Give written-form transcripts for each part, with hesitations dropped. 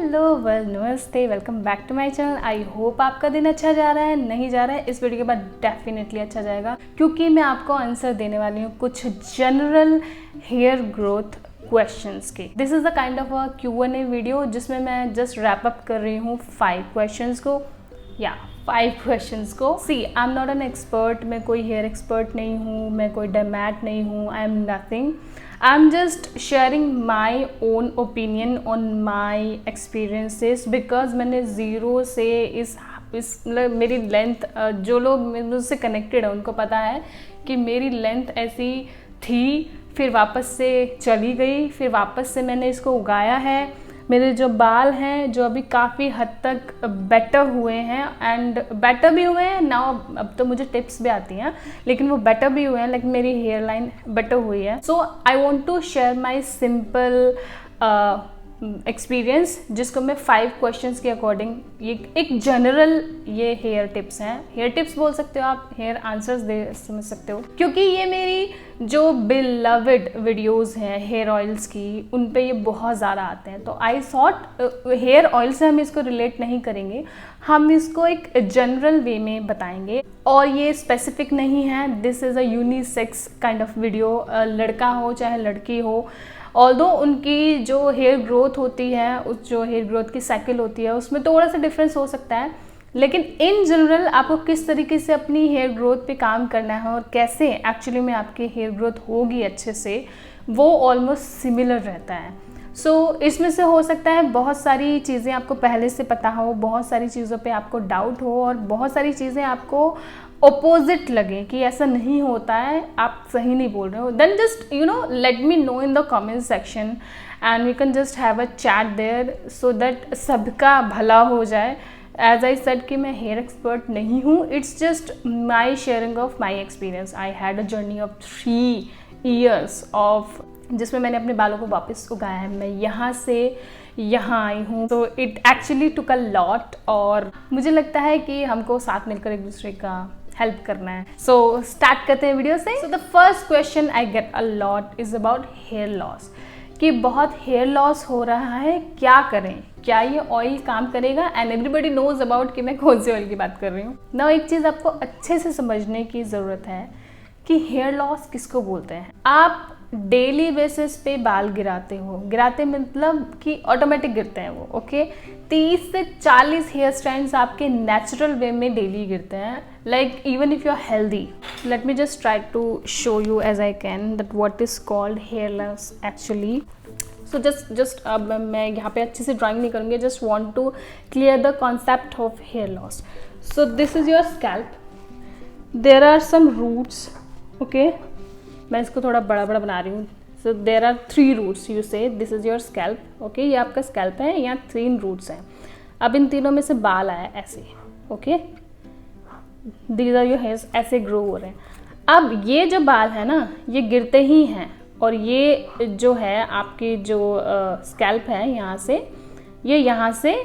Hello नमस्ते, welcome back to my channel. I hope आपका दिन अच्छा जा रहा है। नहीं जा रहा है, इस वीडियो के बाद डेफिनेटली अच्छा जाएगा, क्योंकि मैं आपको आंसर देने वाली हूँ कुछ जनरल हेयर ग्रोथ क्वेश्चंस के। This is the kind of a Q&A video जिसमें मैं जस्ट रैप अप कर रही हूँ 5 क्वेश्चंस को। 5 क्वेश्चंस को। See I am not an expert, मैं कोई हेयर एक्सपर्ट नहीं हूँ, मैं कोई डैमैट नहीं हूँ, I am nothing. I am just sharing my own opinion on my experiences, because मैंने ज़ीरो से इस मतलब मेरी लेंथ, जो लोग मुझसे कनेक्टेड है उनको पता है कि मेरी लेंथ ऐसी थी, फिर वापस से चली गई, फिर वापस से मैंने इसको उगाया है। मेरे जो बाल हैं जो अभी काफ़ी हद तक बेटर हुए हैं, एंड बेटर भी हुए हैं नाउ। अब तो मुझे टिप्स भी आती हैं, लेकिन वो बेटर भी हुए हैं, लेकिन मेरी हेयर लाइन बेटर हुई है। So I want to share my simple experience, जिसको मैं 5 क्वेश्चंस के अकॉर्डिंग, ये एक जनरल ये हेयर टिप्स हैं। हेयर टिप्स बोल सकते हो आप, हेयर आंसर्स दे समझ सकते हो, क्योंकि ये मेरी जो बिलव्ड वीडियोस हैं हेयर ऑयल्स की, उन पे ये बहुत ज़्यादा आते हैं। तो आई थॉट हेयर ऑयल से हम इसको रिलेट नहीं करेंगे, हम इसको एक जनरल वे में बताएंगे। और ये स्पेसिफिक नहीं है, this is a unisex kind of video. लड़का हो चाहे लड़की हो, ऑल्दो उनकी जो हेयर ग्रोथ होती है, उस जो हेयर ग्रोथ की साइकिल होती है, उसमें थोड़ा सा डिफरेंस हो सकता है, लेकिन इन जनरल आपको किस तरीके से अपनी हेयर ग्रोथ पे काम करना है और कैसे एक्चुअली में आपकी हेयर ग्रोथ होगी अच्छे से, वो ऑलमोस्ट सिमिलर रहता है। सो इसमें से हो सकता है बहुत सारी चीज़ें आपको पहले से पता हो, बहुत सारी चीज़ों पे आपको डाउट हो, और बहुत सारी चीज़ें आपको ऑपोजिट लगे कि ऐसा नहीं होता है, आप सही नहीं बोल रहे हो। Then just let me know in the comment section, and we can just have a chat there, so that सबका भला हो जाए। एज आई सेड कि मैं हेयर एक्सपर्ट नहीं हूँ, it's just my sharing of my experience. I had a journey of 3 years of, जिसमें मैंने अपने बालों को वापस उगाया है। मैं यहाँ से यहाँ आई हूँ, तो it actually took a lot, और मुझे लगता है कि हमको साथ मिलकर एक दूसरे का हेल्प करना है। सो स्टार्ट करते हैं वीडियो से। So the first question I get a lot is about hair loss, कि बहुत हेयर लॉस हो रहा है, क्या करें, क्या ये ऑयल काम करेगा? एंड एवरीबडी नोज अबाउट कि मैं कौन से ऑयल की बात कर रही हूँ। ना एक चीज़ आपको अच्छे से समझने की ज़रूरत है कि हेयर लॉस किसको बोलते हैं। आप डेली बेसिस पे बाल गिराते हो, गिराते मतलब कि ऑटोमेटिक गिरते हैं वो, ओके। 30 से 40 हेयर स्ट्रैंड्स आपके नेचुरल वे में डेली गिरते हैं, like even if you are healthy. Let me just try to show you as I can that what is called hair loss actually. So just अब मैं यहाँ पे अच्छे से ड्राइंग नहीं करूँगी, just want to clear the concept of hair loss. So this is your scalp, there are some roots, okay. मैं इसको थोड़ा बड़ा बड़ा बना रही हूँ। सो देर आर 3 रूट्स, यू से this is your scalp, okay. ये आपका स्कैल्प है, यहाँ 3 रूट्स हैं। अब इन तीनों में से बाल आया ऐसे, okay. These are your hairs, ऐसे ग्रो हो रहे हैं। अब ये जो बाल है ना, ये गिरते ही हैं, और ये जो है आपकी जो स्कैल्प है, यहाँ से ये यहाँ से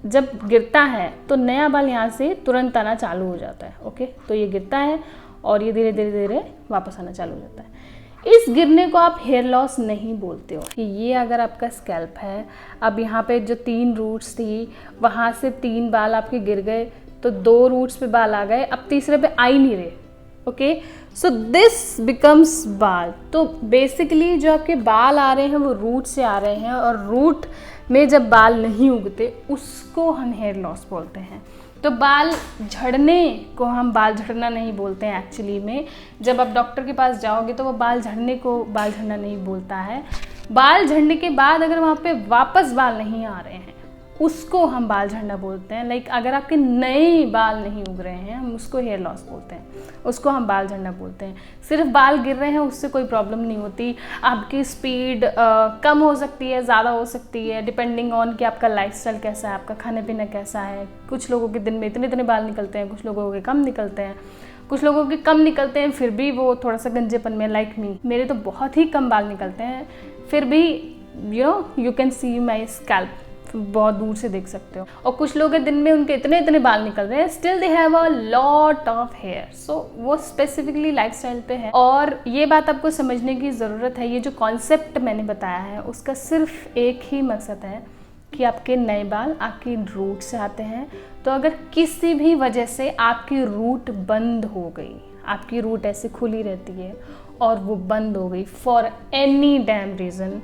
जब गिरता है तो नया बाल यहाँ से तुरंत आना चालू हो जाता है, ओके। तो ये गिरता है और ये धीरे धीरे धीरे वापस आना चालू हो जाता है। इस गिरने को आप हेयर लॉस नहीं बोलते हो। कि ये अगर आपका स्कैल्प है, अब यहाँ पे जो 3 रूट्स थी, वहाँ से 3 बाल आपके गिर गए, तो 2 रूट्स पे बाल आ गए, अब तीसरे पे आ ही नहीं रहे, ओके। सो दिस बिकम्स बाल। तो बेसिकली जो आपके बाल आ रहे हैं वो रूट से आ रहे हैं, और रूट में जब बाल नहीं उगते उसको हम हेयर लॉस बोलते हैं। तो बाल झड़ने को हम बाल झड़ना नहीं बोलते हैं एक्चुअली में। जब आप डॉक्टर के पास जाओगे तो वो बाल झड़ने को बाल झड़ना नहीं बोलता है। बाल झड़ने के बाद अगर वहाँ पे वापस बाल नहीं आ रहे हैं, उसको हम बाल झड़ना बोलते हैं। लाइक अगर आपके नए बाल नहीं उग रहे हैं, हम उसको हेयर लॉस बोलते हैं, उसको हम बाल झड़ना बोलते हैं। सिर्फ बाल गिर रहे हैं उससे कोई प्रॉब्लम नहीं होती। आपकी स्पीड कम हो सकती है, ज़्यादा हो सकती है, डिपेंडिंग ऑन कि आपका लाइफस्टाइल कैसा है, आपका खाने पीना कैसा है। कुछ लोगों के दिन में इतने इतने बाल निकलते हैं, कुछ लोगों के कम निकलते हैं, कुछ लोगों के कम निकलते हैं फिर भी वो थोड़ा सा गंजेपन में, लाइक मी। मेरे तो बहुत ही कम बाल निकलते हैं, फिर भी you can see my scalp, बहुत दूर से देख सकते हो। और कुछ लोग के दिन में उनके इतने इतने बाल निकल रहे हैं, still they have a lot of hair. So वो स्पेसिफिकली लाइफस्टाइल पे है। और ये बात आपको समझने की ज़रूरत है, ये जो कॉन्सेप्ट मैंने बताया है उसका सिर्फ एक ही मकसद है कि आपके नए बाल आपकी रूट से आते हैं। तो अगर किसी भी वजह से आपकी रूट बंद हो गई, आपकी रूट ऐसे खुली रहती है और वो बंद हो गई फॉर एनी डैम रीज़न,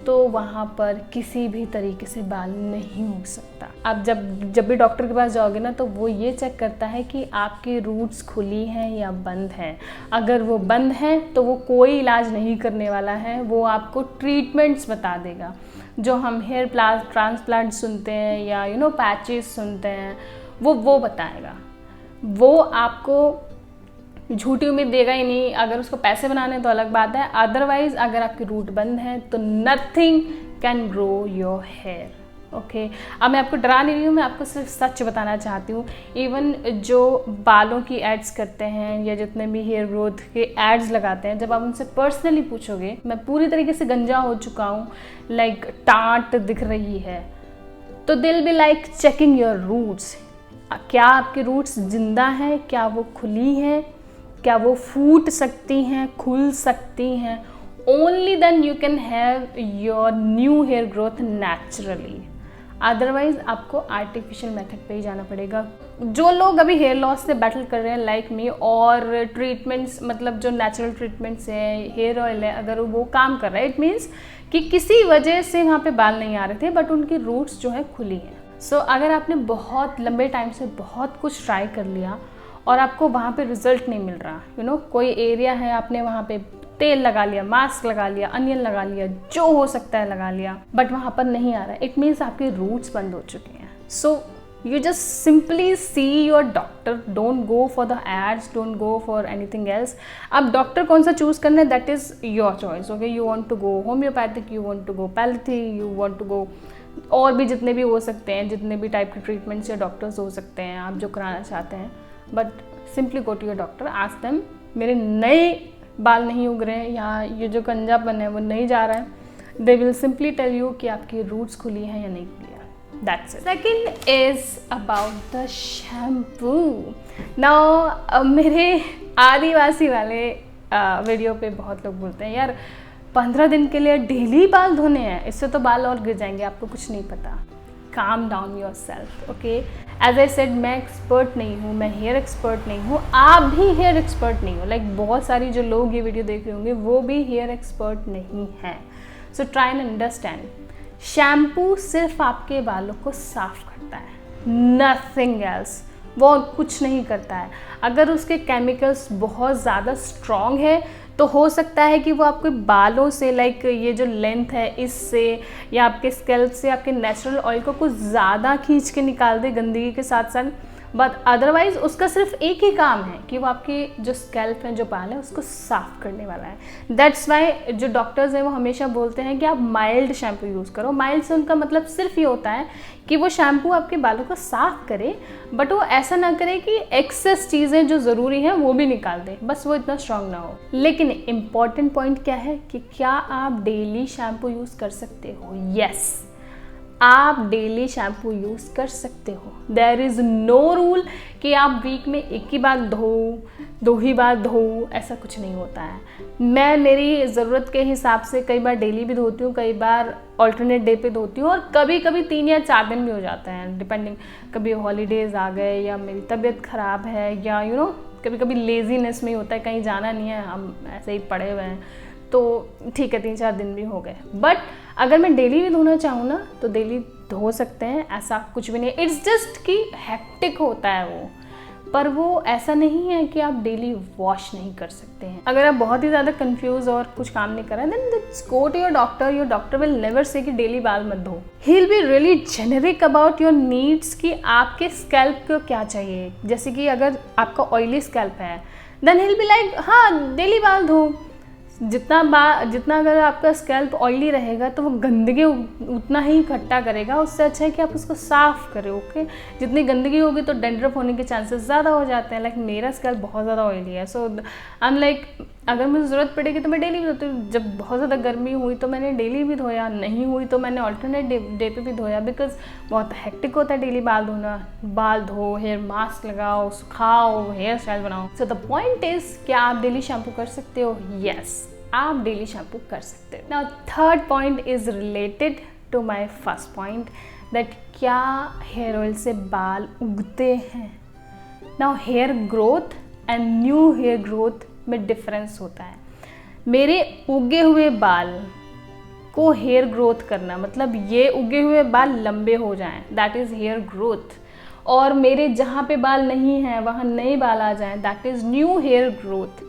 तो वहाँ पर किसी भी तरीके से बाल नहीं उग सकता। आप जब भी डॉक्टर के पास जाओगे ना, तो वो ये चेक करता है कि आपकी रूट्स खुली हैं या बंद हैं। अगर वो बंद हैं तो वो कोई इलाज नहीं करने वाला है, वो आपको ट्रीटमेंट्स बता देगा। जो हम हेयर ट्रांसप्लांट सुनते हैं या पैचेस सुनते हैं, वो बताएगा। वो आपको झूठी उम्मीद देगा ही नहीं। अगर उसको पैसे बनाने तो अलग बात है, अदरवाइज अगर आपकी रूट बंद है तो nothing can grow your hair. Okay, अब मैं आपको डरा नहीं रही हूँ, मैं आपको सिर्फ सच बताना चाहती हूँ। इवन जो बालों की एड्स करते हैं या जितने भी हेयर ग्रोथ के एड्स लगाते हैं, जब आप उनसे पर्सनली पूछोगे, मैं पूरी तरीके से गंजा हो चुका हूँ, लाइक टाट दिख रही है, तो दिल be like checking your roots. क्या आपकी रूट्स जिंदा हैं, क्या वो खुली हैं, क्या वो फूट सकती हैं, खुल सकती हैं? Only then you can have your new hair growth naturally. Otherwise आपको आर्टिफिशियल मेथड पे ही जाना पड़ेगा। जो लोग अभी हेयर लॉस से बैटल कर रहे हैं लाइक मी, और ट्रीटमेंट्स मतलब जो नेचुरल ट्रीटमेंट्स हैं, हेयर ऑयल है, अगर वो काम कर रहा है, इट मीन्स कि किसी वजह से वहाँ पे बाल नहीं आ रहे थे बट उनकी रूट्स जो है खुली हैं। सो अगर आपने बहुत लंबे टाइम से बहुत कुछ ट्राई कर लिया और आपको वहाँ पे रिजल्ट नहीं मिल रहा, कोई एरिया है, आपने वहाँ पे तेल लगा लिया, मास्क लगा लिया, अनियन लगा लिया, जो हो सकता है लगा लिया, बट वहाँ पर नहीं आ रहा है, इट मीन्स आपके रूट्स बंद हो चुके हैं। So you just simply see your doctor, don't go for the ads, don't go for anything else. अब डॉक्टर कौन सा चूज करना है, that is your choice. Okay, you want to go homeopathic, you want to go पैलेथी, you want to go और भी जितने भी हो सकते हैं, जितने भी टाइप के ट्रीटमेंट्स या डॉक्टर्स हो सकते हैं आप जो कराना चाहते हैं, but simply go to your doctor, ask them मेरे नए बाल नहीं उग रहे हैं या ये जो कंजापन है वो नहीं जा रहा है। They will simply tell you कि आपकी रूट्स खुली हैं या नहीं खुली है। That's it. Second is about the shampoo. Now मेरे आदिवासी वाले वीडियो पे बहुत लोग बोलते हैं यार 15 दिन के लिए डेली बाल धोने हैं, इससे तो बाल और गिर जाएंगे, आपको कुछ नहीं पता। Calm down your self. Okay, as I said, मैं एक्सपर्ट नहीं हूँ, मैं हेयर एक्सपर्ट नहीं हूँ, आप भी हेयर एक्सपर्ट नहीं हो। लाइक बहुत सारी जो लोग ये वीडियो देख रहे होंगे वो भी हेयर एक्सपर्ट नहीं हैं। So try and understand, shampoo सिर्फ आपके बालों को साफ करता है, नथिंग एल्स। वो कुछ नहीं करता है। अगर उसके केमिकल्स बहुत ज़्यादा स्ट्रॉन्ग है तो हो सकता है कि वो आपके बालों से, लाइक ये जो लेंथ है इससे या आपके स्कैल्प से आपके नेचुरल ऑयल को कुछ ज़्यादा खींच के निकाल दे गंदगी के साथ साथ, बट अदरवाइज उसका सिर्फ एक ही काम है कि वो आपके जो स्कैल्प है, जो बाल है, उसको साफ करने वाला है। दैट्स वाई जो डॉक्टर्स हैं वो हमेशा बोलते हैं कि आप माइल्ड शैम्पू यूज़ करो। माइल्ड से उनका मतलब सिर्फ ये होता है कि वो शैम्पू आपके बालों को साफ करे, बट वो ऐसा ना करे कि एक्सेस चीज़ें जो ज़रूरी हैं वो भी निकाल दे, बस वो इतना स्ट्रांग ना हो। लेकिन इम्पॉर्टेंट पॉइंट क्या है कि क्या आप डेली शैम्पू यूज़ कर सकते हो? यस, आप डेली शैम्पू यूज़ कर सकते हो। देयर इज़ नो रूल कि आप वीक में एक ही बार दो ही बार धो, ऐसा कुछ नहीं होता है। मैं मेरी ज़रूरत के हिसाब से कई बार डेली भी धोती हूँ, कई बार ऑल्टरनेट डे पे धोती हूँ, और कभी कभी 3 या 4 दिन भी हो जाते हैं, डिपेंडिंग, कभी हॉलीडेज़ आ गए या मेरी तबीयत ख़राब है या कभी कभी लेजीनेस में होता है, कहीं जाना नहीं है, हम ऐसे ही पड़े हुए हैं, तो ठीक है 3-4 दिन भी हो गए। बट अगर मैं डेली भी धोना चाहूँ ना तो डेली धो सकते हैं, ऐसा कुछ भी नहीं। इट्स जस्ट कि हेक्टिक होता है वो, पर वो ऐसा नहीं है कि आप डेली वॉश नहीं कर सकते हैं। अगर आप बहुत ही ज़्यादा कंफ्यूज और कुछ काम नहीं कर रहे हैं, then let's go to your doctor. Your doctor will never say कि डेली बाल मत धो। He will be really generic about your needs कि आपके स्कैल्प को क्या चाहिए। जैसे कि अगर आपका ऑयली स्कैल्प है, then he will be like हाँ डेली बाल धो। जितना अगर आपका स्कैल्प ऑयली रहेगा तो वो गंदगी उतना ही इकट्ठा करेगा, उससे अच्छा है कि आप उसको साफ़ करें। ओके, जितनी गंदगी होगी तो डैंड्रफ होने के चांसेस ज़्यादा हो जाते हैं। लाइक मेरा स्कैल्प बहुत ज़्यादा ऑयली है, सो आई एम लाइक अगर मुझे ज़रूरत पड़ेगी तो मैं डेली भी धोती हूँ। जब बहुत ज़्यादा गर्मी हुई तो मैंने डेली भी धोया, नहीं हुई तो मैंने ऑल्टरनेट डे पे भी धोया, बिकॉज बहुत हेक्टिक होता है डेली बाल धोना। बाल धो, हेयर मास्क लगाओ, सुखाओ, हेयर स्टाइल बनाओ। सो द पॉइंट इज़, क्या आप डेली शैम्पू कर सकते हो? यस, आप डेली शैम्पू कर सकते हो। Now third point is related to my first point that क्या हेयर ऑयल से बाल उगते हैं। Now hair growth and new hair growth में डिफरेंस होता है। मेरे उगे हुए बाल को हेयर ग्रोथ करना मतलब ये उगे हुए बाल लंबे हो जाएं, दैट इज़ हेयर ग्रोथ। और मेरे जहाँ पे बाल नहीं हैं वहाँ नए बाल आ जाएं, that is new hair growth.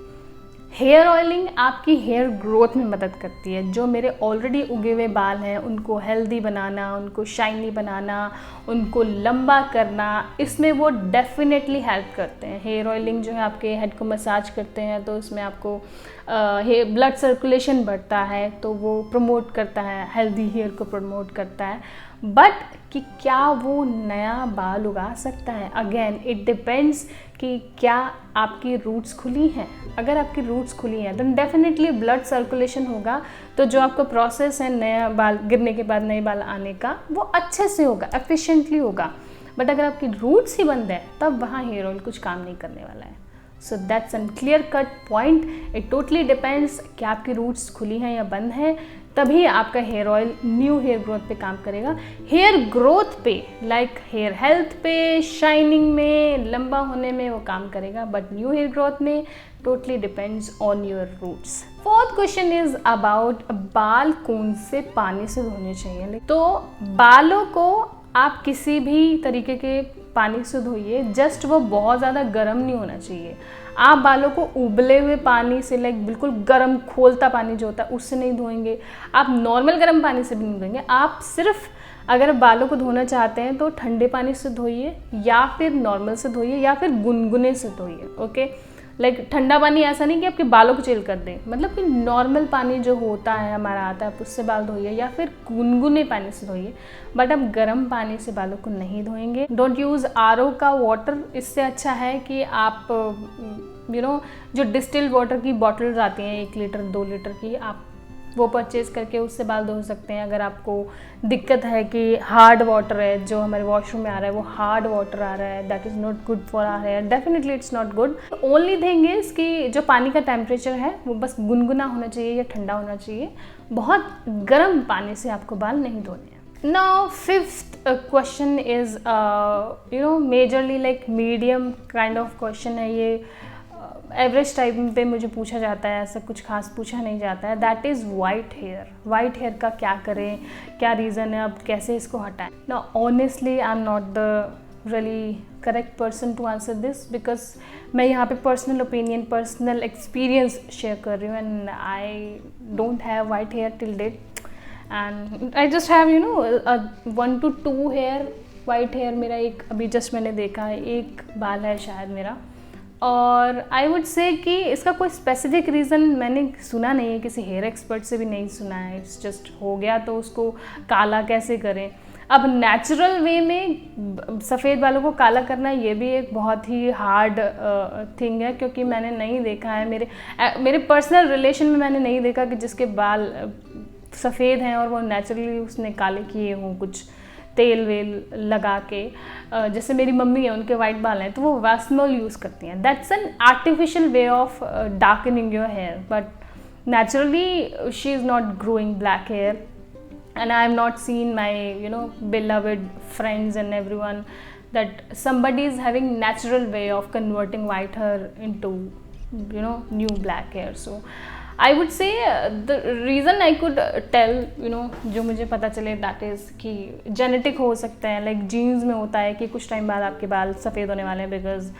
Hair oiling आपकी हेयर ग्रोथ में मदद करती है। जो मेरे ऑलरेडी उगे हुए बाल हैं उनको हेल्दी बनाना, उनको शाइनी बनाना, उनको लंबा करना, इसमें वो डेफिनेटली हेल्प करते हैं। हेयर ऑयलिंग जो है आपके हेड को मसाज करते हैं तो इसमें आपको ब्लड सर्कुलेशन बढ़ता है, तो वो प्रमोट करता है, हेल्दी हेयर को प्रमोट करता है। बट कि क्या वो नया बाल उगा सकता है? अगेन इट डिपेंड्स कि क्या आपकी रूट्स खुली हैं। अगर आपकी रूट्स खुली हैं तो डेफिनेटली ब्लड सर्कुलेशन होगा, तो जो आपका प्रोसेस है नया बाल गिरने के बाद नए बाल आने का वो अच्छे से होगा, एफिशिएंटली होगा। बट अगर आपकी रूट्स ही बंद है तब वहाँ हेयर ऑयल कुछ काम नहीं करने वाला है। So that's an clear cut point. It totally depends कि आपकी रूट्स खुली हैं या बंद हैं, तभी आपका hair oil new hair growth पे काम करेगा। हेयर ग्रोथ पे लाइक हेयर हेल्थ पे, शाइनिंग में, लंबा होने में वो काम करेगा, बट न्यू हेयर ग्रोथ में totally depends on your roots. Fourth question is about बाल कौन से पानी से धोने चाहिए। तो बालों को आप किसी भी तरीके के पानी से धोइए, जस्ट वो बहुत ज़्यादा गर्म नहीं होना चाहिए। आप बालों को उबले हुए पानी से लाइक बिल्कुल गर्म खोलता पानी जो होता है उससे नहीं धोएंगे, आप नॉर्मल गर्म पानी से भी नहीं धोएंगे। आप सिर्फ अगर बालों को धोना चाहते हैं तो ठंडे पानी से धोइए, या फिर नॉर्मल से धोइए, या फिर गुनगुने से धोइए। ओके, लाइक ठंडा पानी ऐसा नहीं कि आपके बालों को चिल कर दें, मतलब कि नॉर्मल पानी जो होता है हमारा आता है आप उससे बाल धोइए, या फिर गुनगुने पानी से धोइए, बट आप गर्म पानी से बालों को नहीं धोएंगे। डोंट यूज़ RO का वाटर। इससे अच्छा है कि आप जो डिस्टिल्ड वाटर की बॉटल्स आती हैं 1 लीटर 2 लीटर की, आप वो परचेज करके उससे बाल धो सकते हैं। अगर आपको दिक्कत है कि हार्ड वाटर है जो हमारे वॉशरूम में आ रहा है वो हार्ड वाटर आ रहा है, that is not good for our hair, definitely it's not good. Only thing is कि जो पानी का टेम्परेचर है वो बस गुनगुना होना चाहिए या ठंडा होना चाहिए, बहुत गर्म पानी से आपको बाल नहीं धोने हैं। Now fifth question is majorly like medium kind of question है ये। एवरेज टाइम पे मुझे पूछा जाता है, ऐसा कुछ खास पूछा नहीं जाता है। That is white hair. White hair का क्या करें, क्या रीज़न है, अब कैसे इसको हटाएं। ना honestly I am not the really correct person to answer this, because मैं यहाँ पे personal opinion, personal experience share कर रही हूँ, and I don't have white hair till date, and I just have 1 to 2 hair white hair. मेरा एक अभी just मैंने देखा है, एक बाल है शायद मेरा। और आई वुड से कि इसका कोई स्पेसिफिक रीज़न मैंने सुना नहीं है, किसी हेयर एक्सपर्ट से भी नहीं सुना है। इट्स जस्ट हो गया तो उसको काला कैसे करें। अब नेचुरल वे में सफ़ेद बालों को काला करना ये भी एक बहुत ही हार्ड थिंग है, क्योंकि मैंने नहीं देखा है, मेरे पर्सनल रिलेशन में मैंने नहीं देखा कि जिसके बाल सफ़ेद हैं और वो नेचुरली उसने काले किए हों कुछ तेल वेल लगा के। जैसे मेरी मम्मी है, उनके वाइट बाल हैं तो वो वैस्मोल यूज़ करती हैं। That's an artificial way of darkening your hair, but naturally she is not growing black hair, and I have not seen my beloved friends and everyone that somebody is having natural way of converting white hair into new black hair. So I would say the reason I could tell जो मुझे पता चले that is कि genetic हो सकता है, like jeans में होता है कि कुछ टाइम बाद आपके बाल सफ़ेद होने वाले हैं, बिकॉज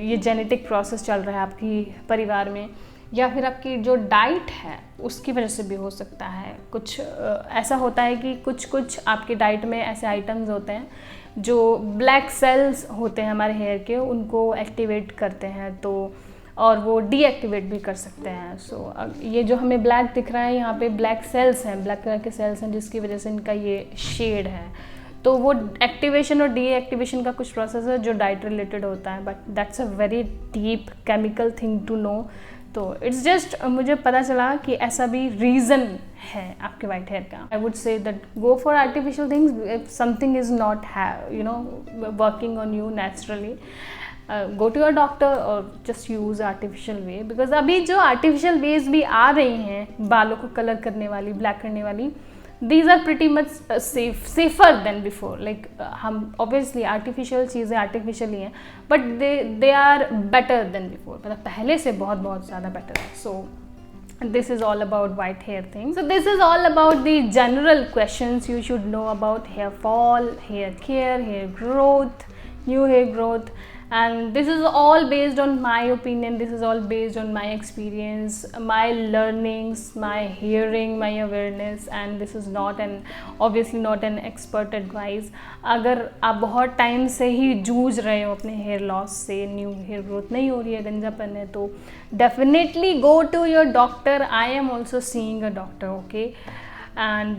ये जेनेटिक प्रोसेस चल रहा है आपकी परिवार में, या फिर आपकी जो डाइट है उसकी वजह से भी हो सकता है। कुछ ऐसा होता है कि कुछ आपकी डाइट में ऐसे आइटम्स होते हैं जो ब्लैक सेल्स होते हैं हमारे हेयर के, उनको एक्टिवेट करते हैं, तो और वो डीएक्टिवेट भी कर सकते हैं। सो ये जो हमें ब्लैक दिख रहा है यहाँ पे ब्लैक सेल्स हैं, ब्लैक कलर के सेल्स हैं, जिसकी वजह से इनका ये शेड है। तो वो एक्टिवेशन और डीएक्टिवेशन का कुछ प्रोसेस है जो डाइट रिलेटेड होता है, but that's a very deep chemical thing to know. तो इट्स जस्ट मुझे पता चला कि ऐसा भी रीज़न है आपके वाइट हेयर का। I would say that go for artificial things if something is not working on you naturally, go to your doctor और just use artificial way. Because अभी जो आर्टिफिशियल वेज भी आ रही हैं बालों को कलर करने वाली, ब्लैक करने वाली, these are pretty much safer than before. Like हम ऑब्वियसली आर्टिफिशियल चीज़ें आर्टिफिशियल ही हैं, but they are better than before, मतलब पहले से बहुत बहुत ज़्यादा बेटर है। सो this is all about white hair thing. So this is all about the general questions you should know about hair fall, hair care, hair growth, new hair growth, and this is all based on my opinion, this is all based on my experience, my learnings, my hearing, my awareness, and this is not an obviously not an expert advice. अगर आप बहुत time से ही जूझ रहे हो अपने hair loss से, new hair growth नहीं हो रही है, गंजापन है, तो definitely go to your doctor. I am also seeing a doctor, okay, and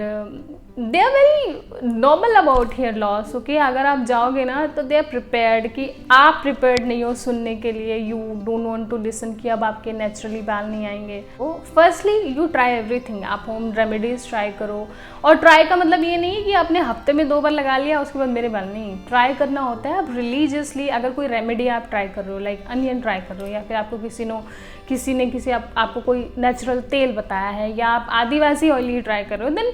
they are very normal about hair loss, okay. अगर आप जाओगे ना तो they are prepared, कि आप prepared नहीं हो सुनने के लिए, you don't want to listen कि अब आपके naturally बाल नहीं आएंगे। तो firstly you try everything, आप home remedies try करो, और try का मतलब ये नहीं कि आपने हफ्ते में 2 बार लगा लिया उसके बाद मेरे बाल नहीं, try करना होता है। आप religiously अगर कोई remedy आप try कर रहे हो, like onion try कर रहे हो, या फिर आपको किसी ने आपको कोई नेचुरल तेल बताया है, या आप आदिवासी ऑयली ट्राई कर रहे हो, then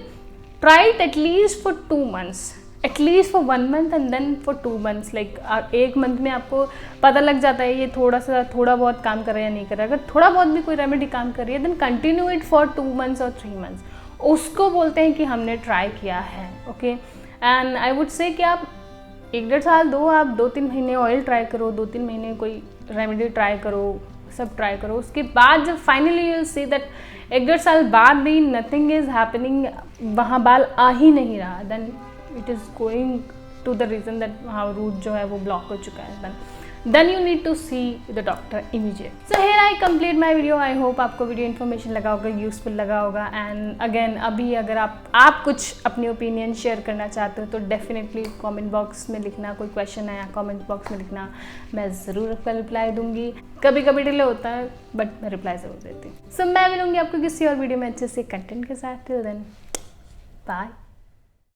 try it at least for 2 months, at least for 1 month and then for 2 months। Like 1 month में आपको पता लग जाता है ये थोड़ा बहुत काम कर रहा है या नहीं कर रहा है। अगर थोड़ा बहुत भी कोई रेमेडी काम कर रही है, then continue it for 2 months और 3 months, उसको बोलते हैं कि हमने ट्राई किया है, ओके। एंड आई वुड से कि आप 1-1.5 साल दो, आप 2-3 महीने ऑयल ट्राई करो, 2-3 महीने कोई रेमेडी ट्राई करो, सब ट्राई करो। उसके बाद जब finally you will see that 1-1.5 साल बाद भी नथिंग इज हैपनिंग, वहाँ बाल आ ही नहीं रहा, then it is going to the reason that वहाँ रूट जो है वो ब्लॉक हो चुका है, then you need to see the doctor immediately. So here I complete my video. I hope आपको वीडियो इन्फॉर्मेशन लगा होगा, यूजफुल लगा होगा। एंड अगेन अभी अगर आप कुछ अपनी ओपिनियन शेयर करना चाहते हो तो डेफिनेटली कमेंट बॉक्स में लिखना, कोई क्वेश्चन है या कमेंट बॉक्स में लिखना, मैं ज़रूर आपका रिप्लाई दूंगी। कभी कभी डिले होता है बट मैं रिप्लाई ज़रूर देती हूँ। सो मैं मिलूंगी आपको किसी और वीडियो में अच्छे से कंटेंट के साथ। Till then bye.